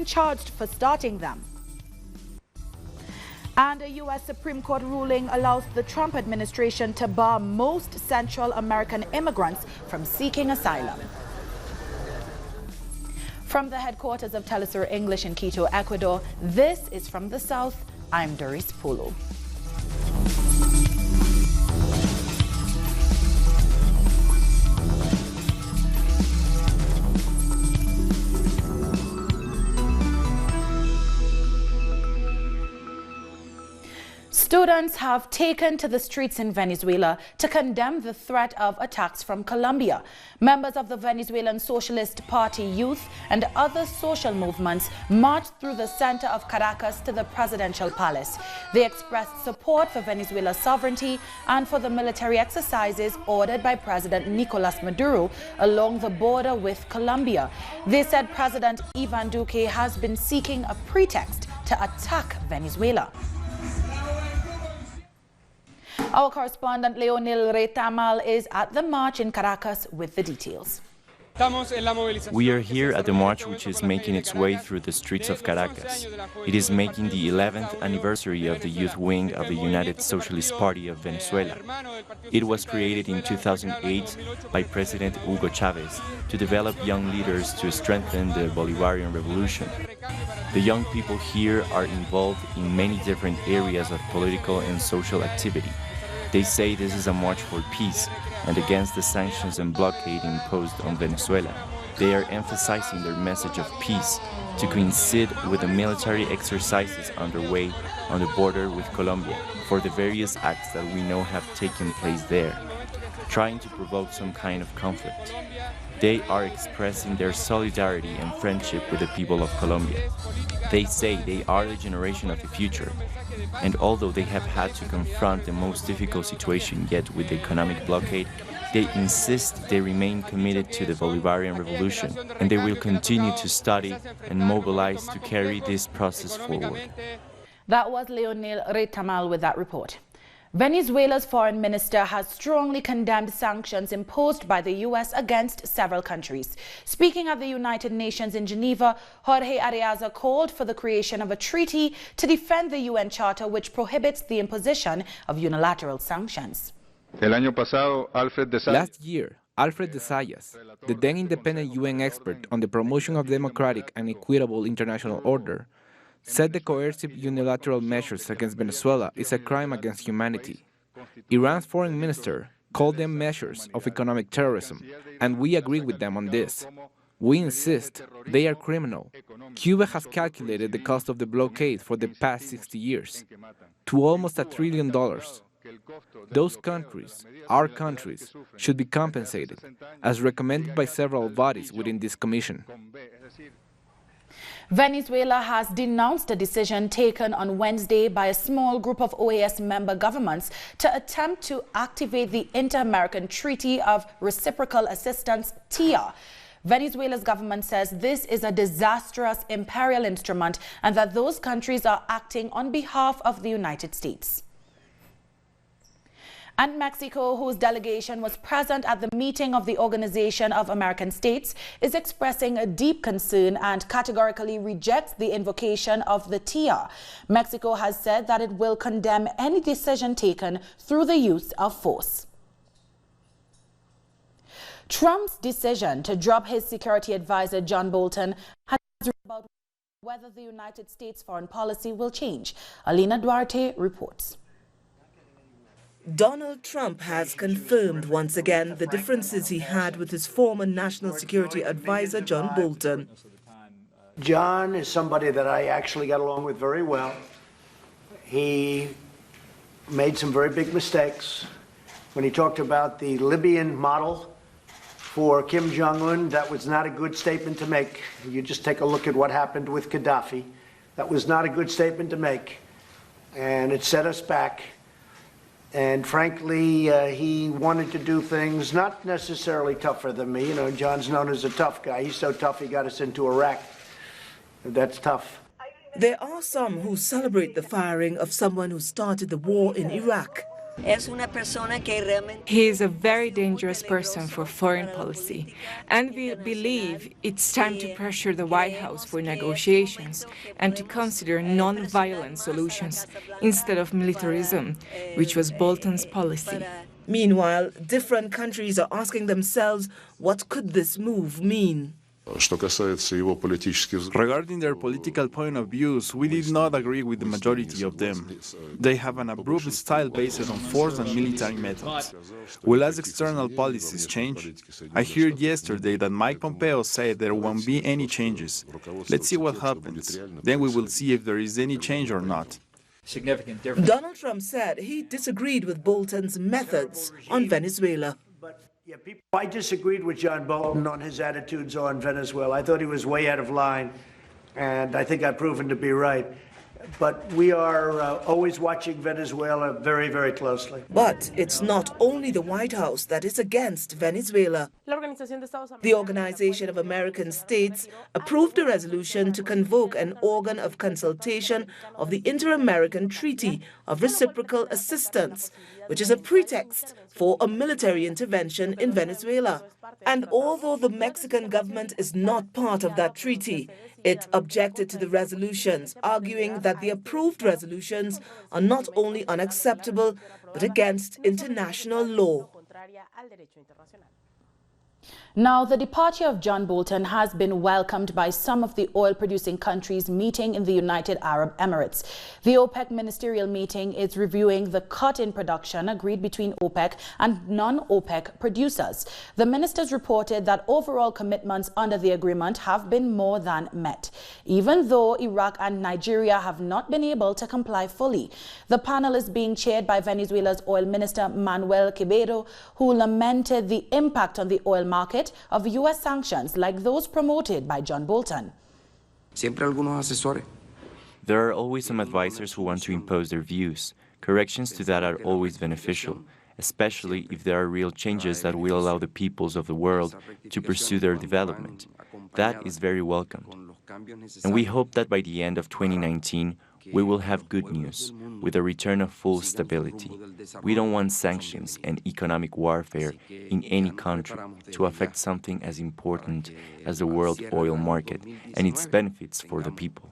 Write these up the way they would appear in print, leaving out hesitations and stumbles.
charged for starting them. And a U.S. Supreme Court ruling allows the Trump administration to bar most Central American immigrants from seeking asylum. From the headquarters of Telesur English in Quito, Ecuador, this is From the South. I'm Doris Polo. Students have taken to the streets in Venezuela to condemn the threat of attacks from Colombia. Members of the Venezuelan Socialist Party youth and other social movements marched through the center of Caracas to the presidential palace. They expressed support for Venezuela's sovereignty and for the military exercises ordered by President Nicolas Maduro along the border with Colombia. They said President Ivan Duque has been seeking a pretext to attack Venezuela. Our correspondent Leonil Retamal is at the march in Caracas with the details. We are here at the march which is making its way through the streets of Caracas. It is making the 11th anniversary of the youth wing of the United Socialist Party of Venezuela. It was created in 2008 by President Hugo Chavez to develop young leaders to strengthen the Bolivarian revolution. The young people here are involved in many different areas of political and social activity. They say this is a march for peace and against the sanctions and blockade imposed on Venezuela. They are emphasizing their message of peace to coincide with the military exercises underway on the border with Colombia for the various acts that we know have taken place there, trying to provoke some kind of conflict. They are expressing their solidarity and friendship with the people of Colombia. They say they are the generation of the future, and although they have had to confront the most difficult situation yet with the economic blockade, they insist they remain committed to the Bolivarian revolution, and they will continue to study and mobilize to carry this process forward. That was Leonil Retamal with that report. Venezuela's foreign minister has strongly condemned sanctions imposed by the U.S. against several countries. Speaking at the United Nations in Geneva, Jorge Arreaza called for the creation of a treaty to defend the UN Charter which prohibits the imposition of unilateral sanctions. Last year, Alfred de Zayas, the then independent UN expert on the promotion of democratic and equitable international order, said the coercive unilateral measures against Venezuela is a crime against humanity. Iran's foreign minister called them measures of economic terrorism, and we agree with them on this. We insist they are criminal. Cuba has calculated the cost of the blockade for the past 60 years to almost $1 trillion. Those countries, our countries, should be compensated, as recommended by several bodies within this commission. Venezuela has denounced a decision taken on Wednesday by a small group of OAS member governments to attempt to activate the Inter-American Treaty of Reciprocal Assistance, TIA. Venezuela's government says this is a disastrous imperial instrument and that those countries are acting on behalf of the United States. And Mexico, whose delegation was present at the meeting of the Organization of American States, is expressing a deep concern and categorically rejects the invocation of the TIA. Mexico has said that it will condemn any decision taken through the use of force. Trump's decision to drop his security advisor John Bolton has about whether the United States foreign policy will change. Alina Duarte reports. Donald Trump has confirmed once again the differences he had with his former national security advisor, John Bolton. John is somebody that I actually got along with very well. He made some very big mistakes. When he talked about the Libyan model for Kim Jong-un, that was not a good statement to make. You just take a look at what happened with Gaddafi. That was not a good statement to make, and it set us back. And frankly, he wanted to do things not necessarily tougher than me. You know, John's known as a tough guy. He's so tough he got us into Iraq. That's tough. There are some who celebrate the firing of someone who started the war in Iraq. He is a very dangerous person for foreign policy, and we believe it's time to pressure the White House for negotiations and to consider non-violent solutions instead of militarism, which was Bolton's policy. Meanwhile, different countries are asking themselves, what could this move mean? Regarding their political point of views, we did not agree with the majority of them. They have an approved style based on force and military methods. Will as external policies change? I heard yesterday that Mike Pompeo said there won't be any changes. Let's see what happens. Then we will see if there is any change or not. Significant difference. Donald Trump said he disagreed with Bolton's methods on Venezuela. Yeah, I disagreed with John Bolton on his attitudes on Venezuela. I thought he was way out of line, and I think I've proven to be right. But we are always watching Venezuela very, very closely. But it's not only the White House that is against Venezuela. The Organization of American States approved a resolution to convoke an organ of consultation of the Inter-American Treaty of Reciprocal Assistance, which is a pretext for a military intervention in Venezuela. And although the Mexican government is not part of that treaty, it objected to the resolutions, arguing that the approved resolutions are not only unacceptable, but against international law. Now, the departure of John Bolton has been welcomed by some of the oil-producing countries meeting in the United Arab Emirates. The OPEC ministerial meeting is reviewing the cut in production agreed between OPEC and non-OPEC producers. The ministers reported that overall commitments under the agreement have been more than met, even though Iraq and Nigeria have not been able to comply fully. The panel is being chaired by Venezuela's oil minister Manuel Quevedo, who lamented the impact on the oil market of U.S. sanctions like those promoted by John Bolton. There are always some advisors who want to impose their views. Corrections to that are always beneficial, especially if there are real changes that will allow the peoples of the world to pursue their development. That is very welcomed. And we hope that by the end of 2019, we will have good news, with a return of full stability. We don't want sanctions and economic warfare in any country to affect something as important as the world oil market and its benefits for the people.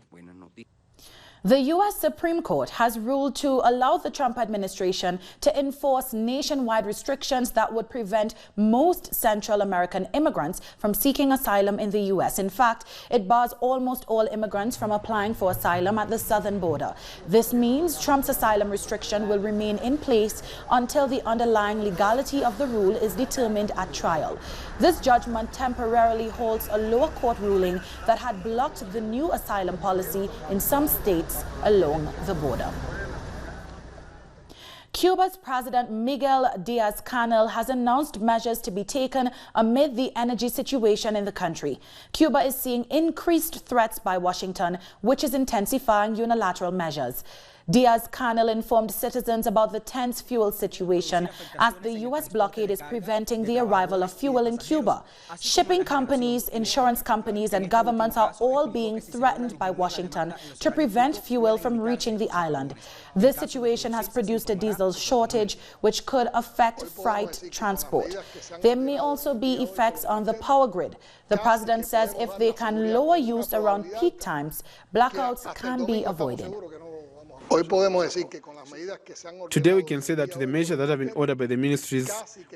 The U.S. Supreme Court has ruled to allow the Trump administration to enforce nationwide restrictions that would prevent most Central American immigrants from seeking asylum in the U.S. In fact, it bars almost all immigrants from applying for asylum at the southern border. This means Trump's asylum restriction will remain in place until the underlying legality of the rule is determined at trial. This judgment temporarily holds a lower court ruling that had blocked the new asylum policy in some states along the border. Cuba's President Miguel Diaz-Canel has announced measures to be taken amid the energy situation in the country. Cuba is seeing increased threats by Washington, which is intensifying unilateral measures. Diaz-Canel informed citizens about the tense fuel situation as the U.S. blockade is preventing the arrival of fuel in Cuba. Shipping companies, insurance companies, and governments are all being threatened by Washington to prevent fuel from reaching the island. This situation has produced a diesel shortage, which could affect freight transport. There may also be effects on the power grid. The president says if they can lower use around peak times, blackouts can be avoided. Today we can say that the measures that have been ordered by the ministries,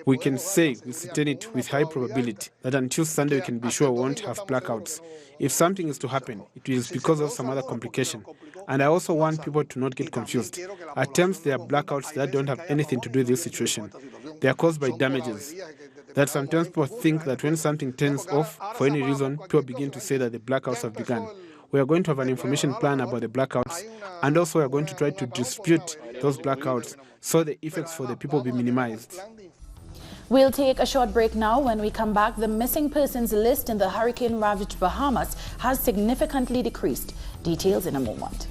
we can say with certainty, with high probability, that until Sunday we can be sure we won't have blackouts. If something is to happen, it is because of some other complication. And I also want people to not get confused. At times there are blackouts that don't have anything to do with this situation. They are caused by damages. That sometimes people think that when something turns off for any reason, people begin to say that the blackouts have begun. We are going to have an information plan about the blackouts, and also we are going to try to dispute those blackouts so the effects for the people will be minimized. We'll take a short break now. When we come back, the missing persons list in the hurricane-ravaged Bahamas has significantly decreased. Details in a moment.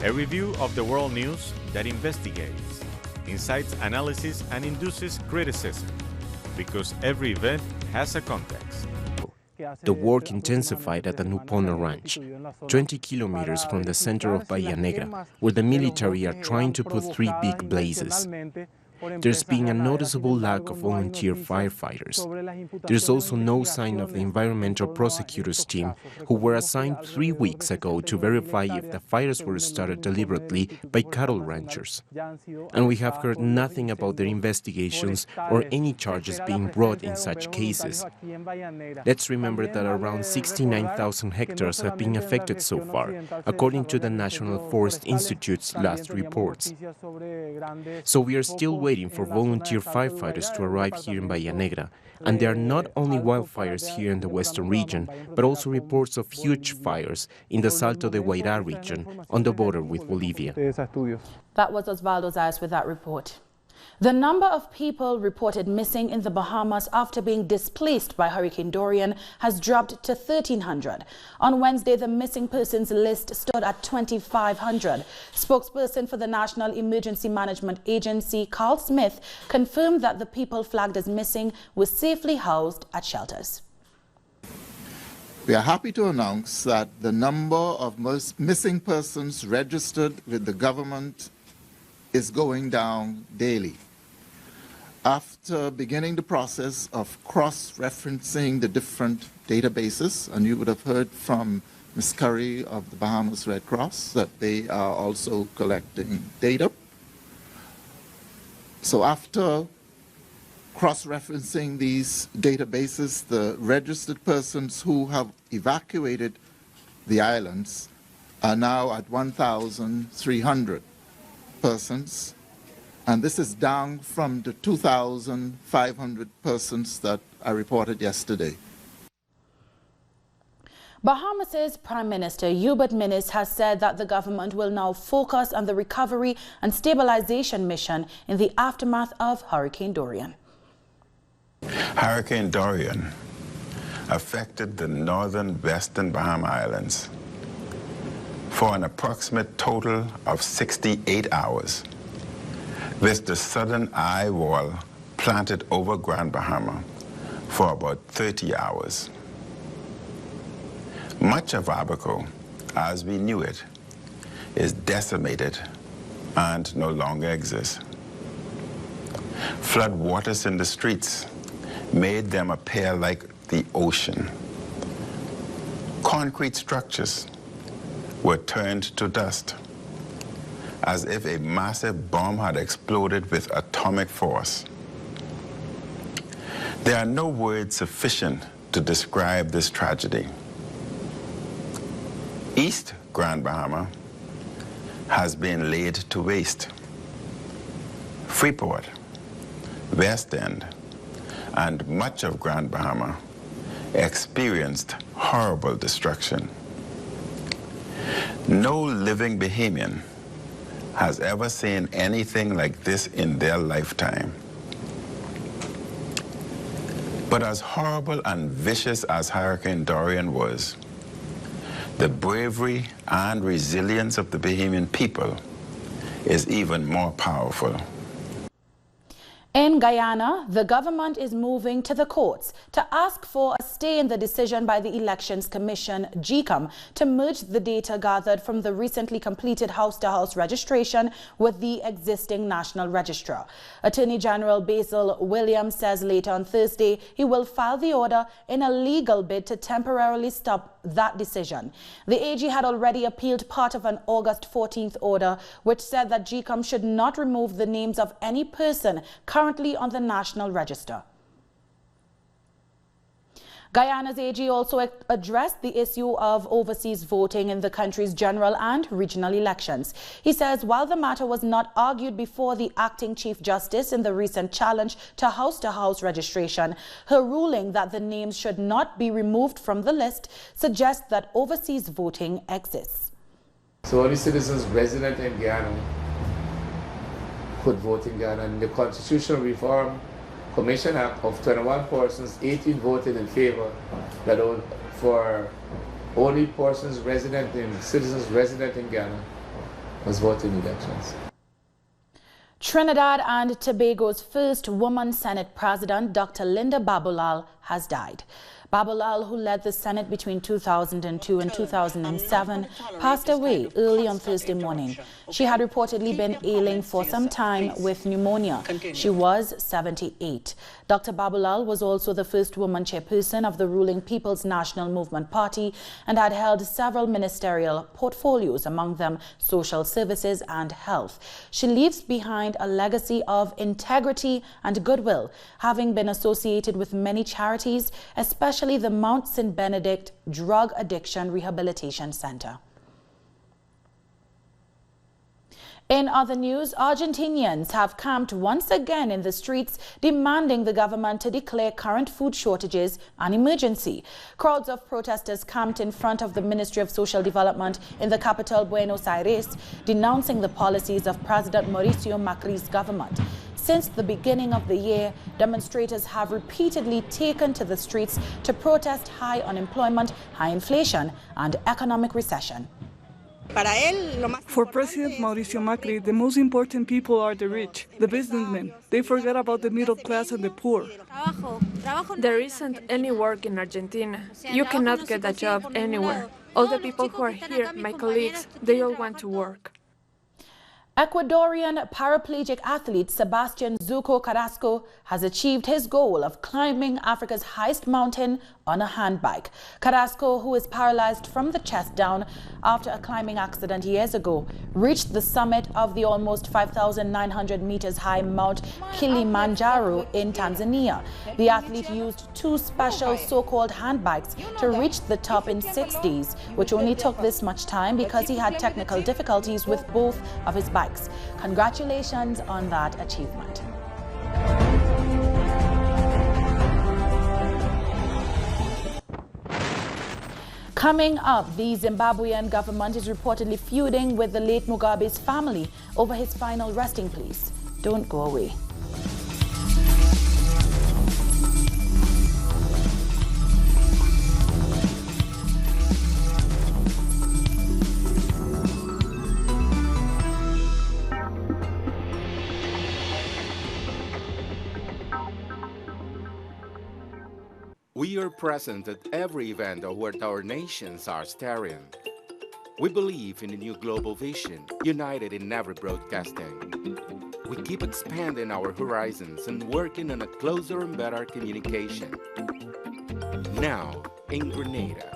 A review of the world news that investigates, incites analysis, and induces criticism, because every event has a context. The work intensified at the Nupona Ranch, 20 kilometers from the center of Bahia Negra, where the military are trying to put 3 big blazes. There's been a noticeable lack of volunteer firefighters. There's also no sign of the environmental prosecutors team, who were assigned 3 weeks ago to verify if the fires were started deliberately by cattle ranchers. And we have heard nothing about their investigations or any charges being brought in such cases. Let's remember that around 69,000 hectares have been affected so far, according to the National Forest Institute's last reports. So we are still waiting for volunteer firefighters to arrive here in Bahia Negra, and there are not only wildfires here in the western region, but also reports of huge fires in the Salto de Guairá region on the border with Bolivia. That was Osvaldo Zayas with that report. The number of people reported missing in the Bahamas after being displaced by Hurricane Dorian has dropped to 1,300. On Wednesday, the missing persons list stood at 2,500. Spokesperson for the National Emergency Management Agency, Carl Smith, confirmed that the people flagged as missing were safely housed at shelters. We are happy to announce that the number of missing persons registered with the government is going down daily. After beginning the process of cross-referencing the different databases, and you would have heard from Ms. Curry of the Bahamas Red Cross that they are also collecting data. So after cross-referencing these databases, the registered persons who have evacuated the islands are now at 1,300 persons, and this is down from the 2,500 persons that I reported yesterday. Bahamas' Prime Minister Hubert Minnis has said that the government will now focus on the recovery and stabilization mission in the aftermath of Hurricane Dorian. Hurricane Dorian affected the northern western Bahama Islands for an approximate total of 68 hours, with the southern eye wall planted over Grand Bahama for about 30 hours. Much of Abaco, as we knew it, is decimated and no longer exists. Flood waters in the streets made them appear like the ocean. Concrete structures were turned to dust, as if a massive bomb had exploded with atomic force. There are no words sufficient to describe this tragedy. East Grand Bahama has been laid to waste. Freeport, West End, and much of Grand Bahama experienced horrible destruction. No living Bahamian has ever seen anything like this in their lifetime. But as horrible and vicious as Hurricane Dorian was, the bravery and resilience of the Bahamian people is even more powerful. In Guyana, the government is moving to the courts to ask for a stay in the decision by the Elections Commission, GECOM, to merge the data gathered from the recently completed house-to-house registration with the existing national registrar. Attorney General Basil Williams says later on Thursday he will file the order in a legal bid to temporarily stop that decision. The AG had already appealed part of an August 14th order which said that GECOM should not remove the names of any person currently on the National Register. Guyana's AG also addressed the issue of overseas voting in the country's general and regional elections. He says while the matter was not argued before the acting Chief Justice in the recent challenge to house registration, her ruling that the names should not be removed from the list suggests that overseas voting exists. So only citizens resident in Guyana could vote in Guyana. And the Constitutional Reform Commission Act of 21 persons, 18 voted in favor that for only persons citizens resident in Guyana was voting in elections. Trinidad and Tobago's first woman Senate President, Dr. Linda Babulal, has died. Babulal, who led the Senate between 2002 and 2007, passed away early on Thursday morning. She had reportedly been ailing for some time with pneumonia. She was 78. Dr. Babulal was also the first woman chairperson of the ruling People's National Movement Party and had held several ministerial portfolios, among them social services and health. She leaves behind a legacy of integrity and goodwill, having been associated with many charities, especially the Mount St. Benedict Drug Addiction Rehabilitation Center. In other news, Argentinians have camped once again in the streets demanding the government to declare current food shortages an emergency. Crowds of protesters camped in front of the Ministry of Social Development in the capital, Buenos Aires, denouncing the policies of President Mauricio Macri's government. Since the beginning of the year, demonstrators have repeatedly taken to the streets to protest high unemployment, high inflation, and economic recession. For President Mauricio Macri, the most important people are the rich, the businessmen. They forget about the middle class and the poor. There isn't any work in Argentina. You cannot get a job anywhere. All the people who are here, my colleagues, they all want to work. Ecuadorian paraplegic athlete Sebastian Zuko Carrasco has achieved his goal of climbing Africa's highest mountain on a handbike. Carrasco, who is paralyzed from the chest down after a climbing accident years ago, reached the summit of the almost 5,900 meters high Mount Kilimanjaro in Tanzania. The athlete used two special so-called handbikes to reach the top in 6 days, which only took this much time because he had technical difficulties with both of his bikes. Congratulations on that achievement. Coming up, the Zimbabwean government is reportedly feuding with the late Mugabe's family over his final resting place. Don't go away. We are present at every event where our nations are staring. We believe in a new global vision, united in every broadcasting. We keep expanding our horizons and working on a closer and better communication. Now, in Grenada,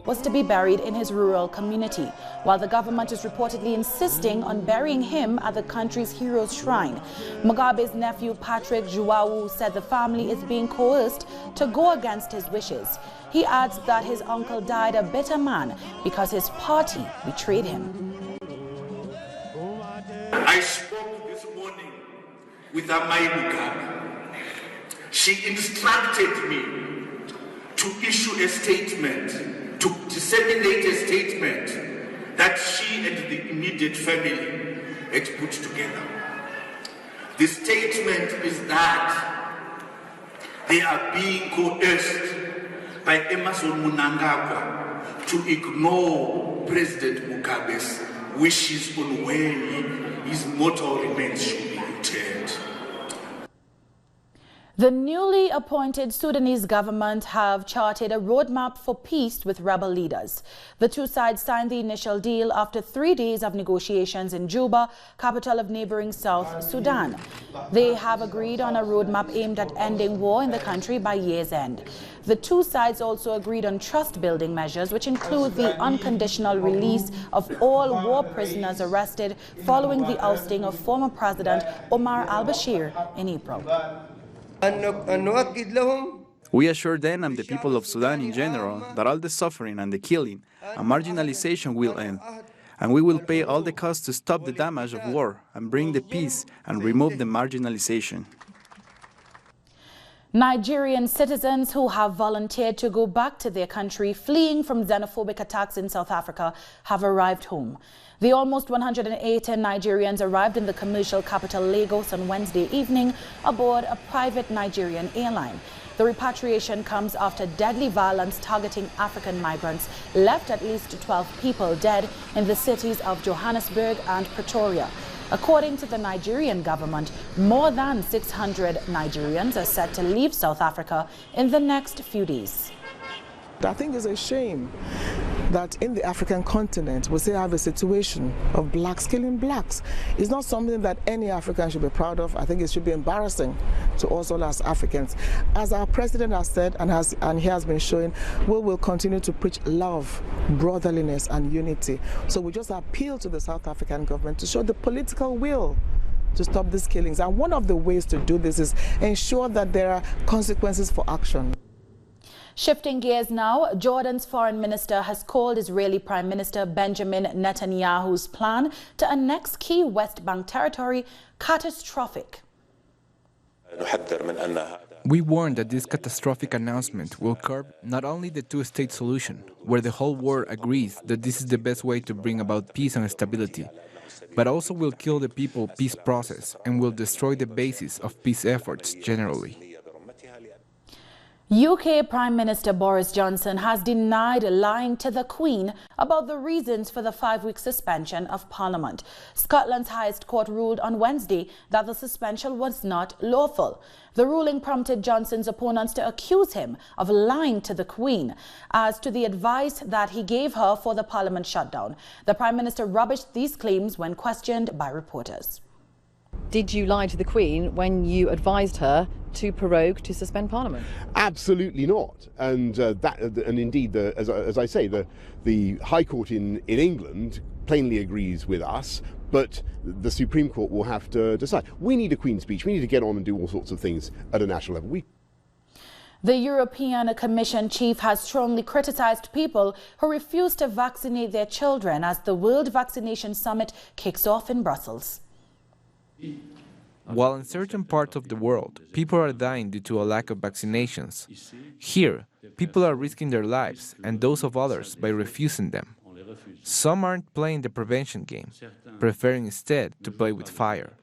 was to be buried in his rural community, while the government is reportedly insisting on burying him at the country's hero's shrine. Mugabe's nephew Patrick João said the family is being coerced to go against his wishes. He adds that his uncle died a bitter man because his party betrayed him. I spoke this morning with Amai Mugabe. She instructed me to issue a statement, to disseminate a statement that she and the immediate family had put together. The statement is that they are being coerced by Emerson Mnangagwa to ignore President Mugabe's wishes on where his mortal remains should be interred. The newly appointed Sudanese government have charted a roadmap for peace with rebel leaders. The two sides signed the initial deal after 3 days of negotiations in Juba, capital of neighboring South Sudan. They have agreed on a roadmap aimed at ending war in the country by year's end. The two sides also agreed on trust-building measures, which include the unconditional release of all war prisoners arrested following the ousting of former President Omar al-Bashir in April. We assure them and the people of Sudan in general that all the suffering and the killing and marginalization will end, and we will pay all the costs to stop the damage of war and bring the peace and remove the marginalization. Nigerian citizens who have volunteered to go back to their country fleeing from xenophobic attacks in South Africa have arrived home. The almost 118 Nigerians arrived in the commercial capital Lagos on Wednesday evening aboard a private Nigerian airline. The repatriation comes after deadly violence targeting African migrants left at least 12 people dead in the cities of Johannesburg and Pretoria. According to the Nigerian government, more than 600 Nigerians are set to leave South Africa in the next few days. I think it's a shame that in the African continent we still have a situation of blacks killing blacks. It's not something that any African should be proud of. I think it should be embarrassing to us all as Africans. As our president has said and he has been showing, we will continue to preach love, brotherliness and unity. So we just appeal to the South African government to show the political will to stop these killings. And one of the ways to do this is ensure that there are consequences for action. Shifting gears now, Jordan's foreign minister has called Israeli Prime Minister Benjamin Netanyahu's plan to annex key West Bank territory catastrophic. We warn that this catastrophic announcement will curb not only the two-state solution, where the whole world agrees that this is the best way to bring about peace and stability, but also will kill the people peace process and will destroy the basis of peace efforts generally. UK Prime Minister Boris Johnson has denied lying to the Queen about the reasons for the 5-week suspension of Parliament. Scotland's highest court ruled on Wednesday that the suspension was not lawful. The ruling prompted Johnson's opponents to accuse him of lying to the Queen as to the advice that he gave her for the Parliament shutdown. The Prime Minister rubbished these claims when questioned by reporters. Did you lie to the Queen when you advised her to prorogue, to suspend Parliament? Absolutely not. And indeed, as I say, the High Court in England plainly agrees with us, but the Supreme Court will have to decide. We need a Queen's speech. We need to get on and do all sorts of things at a national level. The European Commission chief has strongly criticized people who refuse to vaccinate their children as the World Vaccination Summit kicks off in Brussels. While in certain parts of the world, people are dying due to a lack of vaccinations, here, people are risking their lives and those of others by refusing them. Some aren't playing the prevention game, preferring instead to play with fire.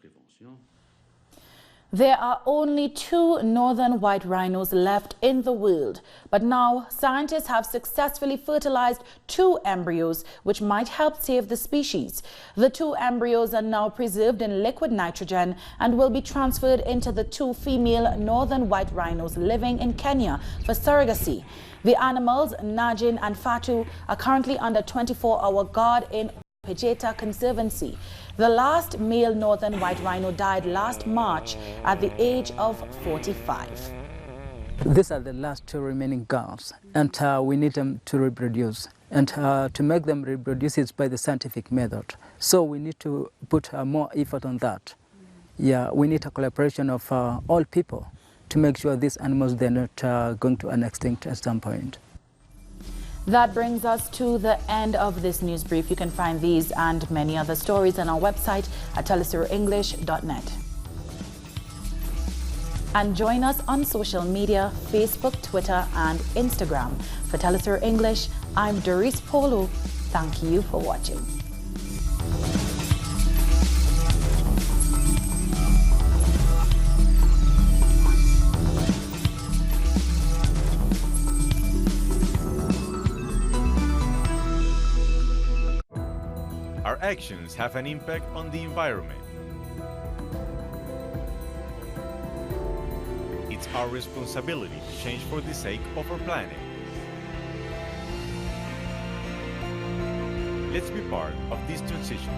There are only 2 northern white rhinos left in the world, but now scientists have successfully fertilized 2 embryos which might help save the species. The 2 embryos are now preserved in liquid nitrogen and will be transferred into the 2 female northern white rhinos living in Kenya for surrogacy. The animals, Najin and Fatu, are currently under 24-hour guard in Pejeta Conservancy. The last male northern white rhino died last March at the age of 45. These are the last 2 remaining girls, and we need them to reproduce. And to make them reproduce is by the scientific method. So we need to put more effort on that. Yeah, we need a collaboration of all people to make sure these animals, they're not going to an extinct at some point. That brings us to the end of this news brief. You can find these and many other stories on our website at telesurenglish.net. And join us on social media, Facebook, Twitter and Instagram. For Telesur English, I'm Doris Polo. Thank you for watching. Our actions have an impact on the environment. It's our responsibility to change for the sake of our planet. Let's be part of this transition.